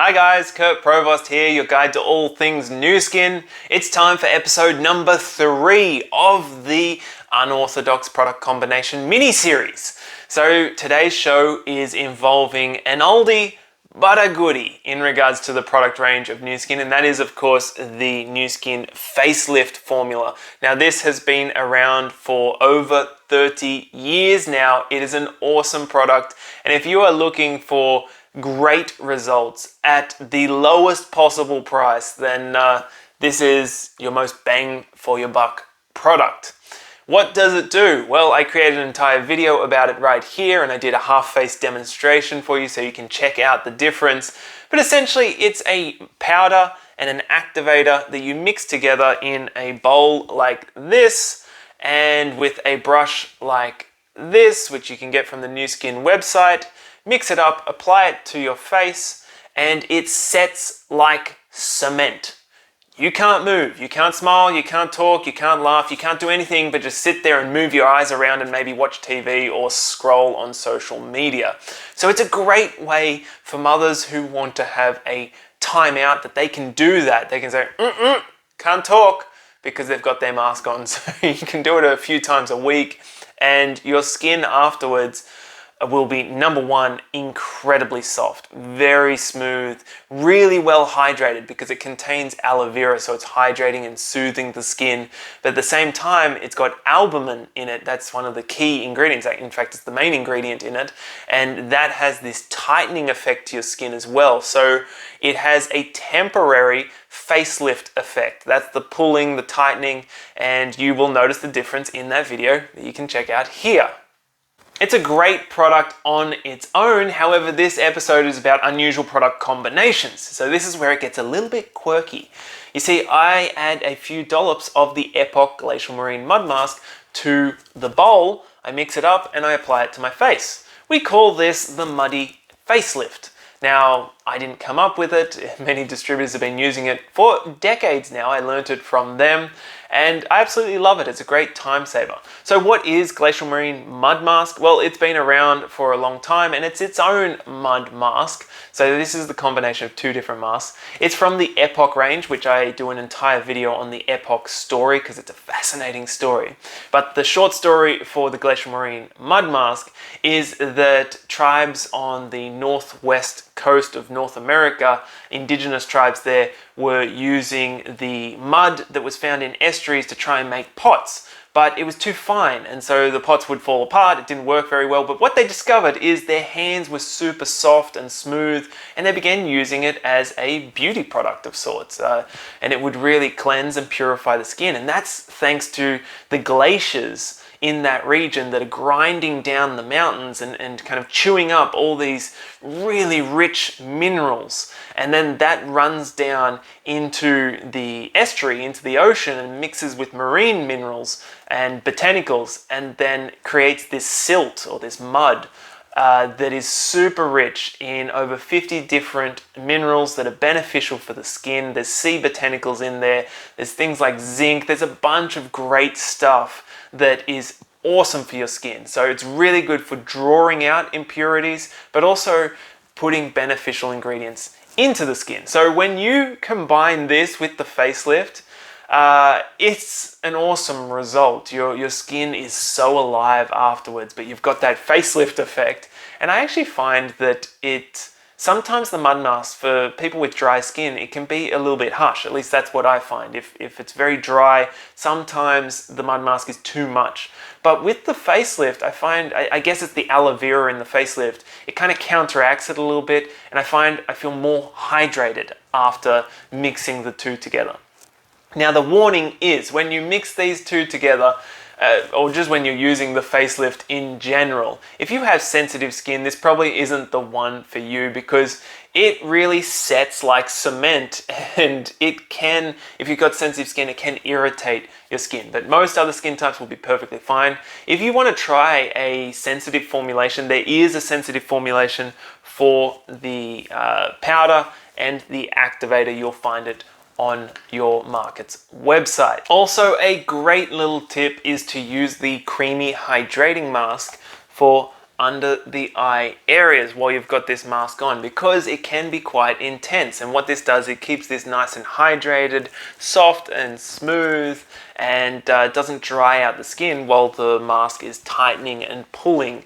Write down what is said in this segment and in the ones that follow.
Hi guys, Kurt Provost here, your guide to all things NuSkin. It's time for episode number 3 of the Unorthodox product combination mini-series. So today's show is involving an oldie but a goodie in regards to the product range of NuSkin, and that is of course the NuSkin facelift formula. Now this has been around for over 30 years now. It is an awesome product, and if you are looking for great results at the lowest possible price, then this is your most bang for your buck product. What does it do? Well, I created an entire video about it right here, and I did a half-face demonstration for you so you can check out the difference. But essentially, it's a powder and an activator that you mix together in a bowl like this, and with a brush like this, which you can get from the NuSkin website. Mix it up, apply it to your face, and it sets like cement. You can't move, you can't smile, you can't talk, you can't laugh, you can't do anything but just sit there and move your eyes around and maybe watch TV or scroll on social media. So it's a great way for mothers who want to have a time out that they can do that. They can say, can't talk, because they've got their mask on. So you can do it a few times a week, and your skin afterwards will be, number one, incredibly soft, very smooth, really well hydrated because it contains aloe vera, so it's hydrating and soothing the skin. But at the same time, it's got albumin in it. That's one of the key ingredients. In fact, it's the main ingredient in it, and that has this tightening effect to your skin as well. So it has a temporary facelift effect. That's the pulling, the tightening, and you will notice the difference in that video that you can check out here. It's a great product on its own. However, this episode is about unusual product combinations. So this is where it gets a little bit quirky. You see, I add a few dollops of the Epoch Glacial Marine Mud Mask to the bowl. I mix it up and I apply it to my face. We call this the Muddy Facelift. Now, I didn't come up with it. Many distributors have been using it for decades now. I learned it from them, and I absolutely love it. It's a great time saver. So what is Glacial Marine Mud Mask? Well, it's been around for a long time, and it's its own mud mask. So this is the combination of two different masks. It's from the Epoch range, which I do an entire video on the Epoch story because it's a fascinating story. But the short story for the Glacial Marine Mud Mask is that tribes on the northwest coast of North America, indigenous tribes there, were using the mud that was found in estuaries to try and make pots. But it was too fine, and so the pots would fall apart. It didn't work very well. But what they discovered is their hands were super soft and smooth, and they began using it as a beauty product of sorts. And it would really cleanse and purify the skin. And that's thanks to the glaciers in that region that are grinding down the mountains and kind of chewing up all these really rich minerals. And then that runs down into the estuary, into the ocean, and mixes with marine minerals and botanicals, and then creates this silt or this mud that is super rich in over 50 different minerals that are beneficial for the skin. There's sea botanicals in there. There's things like zinc. There's a bunch of great stuff that is awesome for your skin. So it's really good for drawing out impurities, but also putting beneficial ingredients into the skin. So when you combine this with the facelift, it's an awesome result. Your skin is so alive afterwards, but you've got that facelift effect. And I actually find that sometimes the mud mask, for people with dry skin, it can be a little bit harsh. At least that's what I find. If it's very dry, sometimes the mud mask is too much. But with the facelift, I find, I guess it's the aloe vera in the facelift, it kind of counteracts it a little bit, and I feel more hydrated after mixing the two together. Now the warning is, when you mix these two together, or just when you're using the facelift in general, if you have sensitive skin, this probably isn't the one for you, because it really sets like cement, and it can, if you've got sensitive skin, it can irritate your skin. But most other skin types will be perfectly fine. If you want to try a sensitive formulation, there is a sensitive formulation for the powder and the activator. You'll find it on your market's website. Also, a great little tip is to use the creamy hydrating mask for under the eye areas while you've got this mask on, because it can be quite intense. And what this does, it keeps this nice and hydrated, soft and smooth, and doesn't dry out the skin while the mask is tightening and pulling.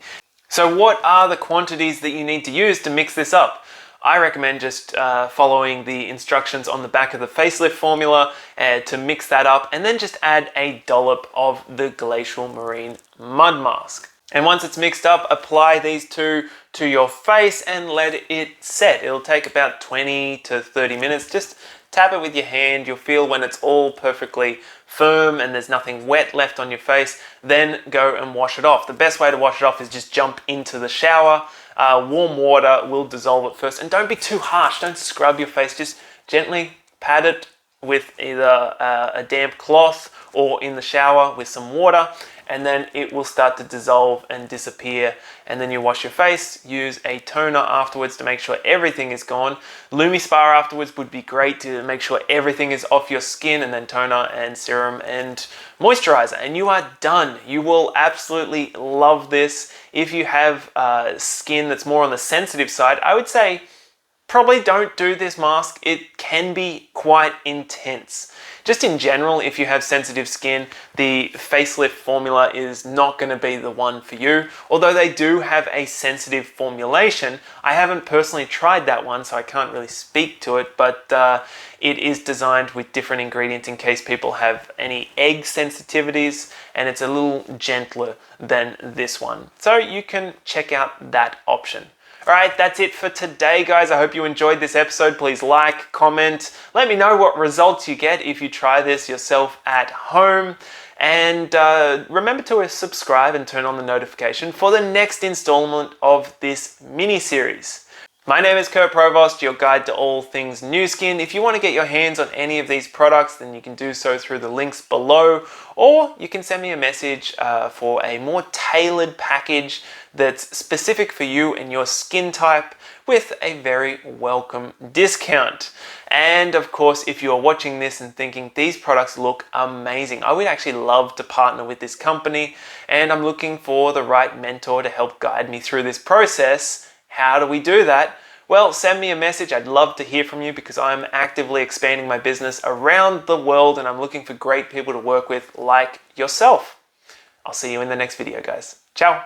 So what are the quantities that you need to use to mix this up? I recommend just following the instructions on the back of the facelift formula to mix that up, and then just add a dollop of the Glacial Marine Mud Mask. And once it's mixed up, apply these two to your face and let it set. It'll take about 20 to 30 minutes. Just tap it with your hand. You'll feel when it's all perfectly firm and there's nothing wet left on your face, then go and wash it off. The best way to wash it off is just jump into the shower. Warm water will dissolve it first, and don't be too harsh. Don't scrub your face. Just gently pat it with either a damp cloth or in the shower with some water, and then it will start to dissolve and disappear. And then you wash your face, use a toner afterwards to make sure everything is gone. LumiSpa afterwards would be great to make sure everything is off your skin, and then toner and serum and moisturizer, and you are done. You will absolutely love this. If you have skin that's more on the sensitive side, I would say probably don't do this mask. It can be quite intense. Just in general, if you have sensitive skin, the facelift formula is not going to be the one for you. Although they do have a sensitive formulation, I haven't personally tried that one, so I can't really speak to it, but it is designed with different ingredients in case people have any egg sensitivities, and it's a little gentler than this one. So you can check out that option. Alright, that's it for today, guys. I hope you enjoyed this episode. Please like, comment, let me know what results you get if you try this yourself at home. And remember to subscribe and turn on the notification for the next installment of this mini-series. My name is Kurt Provost, your guide to all things NuSkin. If you want to get your hands on any of these products, then you can do so through the links below, or you can send me a message for a more tailored package that's specific for you and your skin type with a very welcome discount. And of course, if you're watching this and thinking these products look amazing, I would actually love to partner with this company, and I'm looking for the right mentor to help guide me through this process. How do we do that? Well, send me a message. I'd love to hear from you, because I'm actively expanding my business around the world, and I'm looking for great people to work with like yourself. I'll see you in the next video, guys. Ciao.